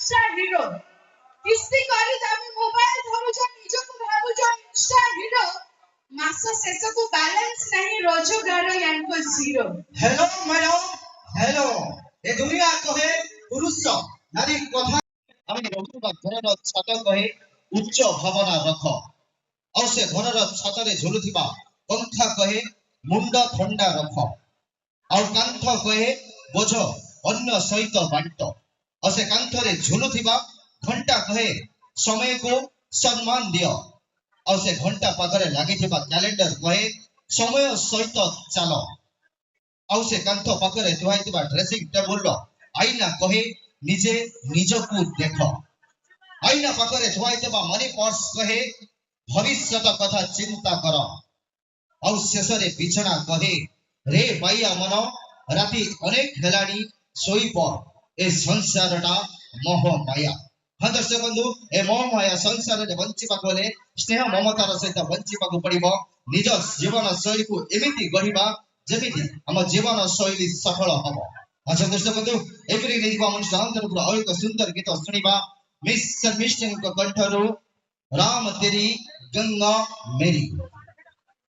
Insta hero किस्ती करी तमे मोबाइल धरुछ निजको भाबुछ इंस्टा हीरो मास शेष को बैलेंस नहीं रोजगार यानको जीरो। हेलो मैडम हेलो ए दुनिया कहे पुरुष नारी कथा आमे रहुवा घरर छत कहे उच्च भावना रख और से घरर छतरे झुलुथिबा पंखा कहे मुंड ठंडा रख और कांथ कहे बोझ अन्य सहित बांट और से कांथरे झुलुथिबा घंटा कहे समय को सम्मान दियो और से घंटा पाखरे लागिथिबा कैलेंडर कहे समय सहित चलो और से कांथ पाखरे थुआइथिबा ड्रेसिंग टेबल आईना कहे निजे निजकु देख आईना पाखरे थुआइथिबा मनी पर्स कहे भविष्यत कथा चिंता कर और शेषरे बिछना कहे रे बाइया मन राति अनेक हेलानी सोई पर ए संसारटा मोह माया। हाँ दर्शक बंधु ए मोह माया संसार रे बंचिबा कोले स्नेह ममतार सहित बंचिबा को पड़िबो निज जीवन शैली को एमिति गढ़िबा जेमिति हम जीवन शैली सफल हबो। अच्छा दर्शक बंधु एपरि देखिबा मन शांतर पुरा और एक सुंदर गीत सुनिबा मिस्टर मिस्टर को कंठरो राम तेरी गंगा मेरी।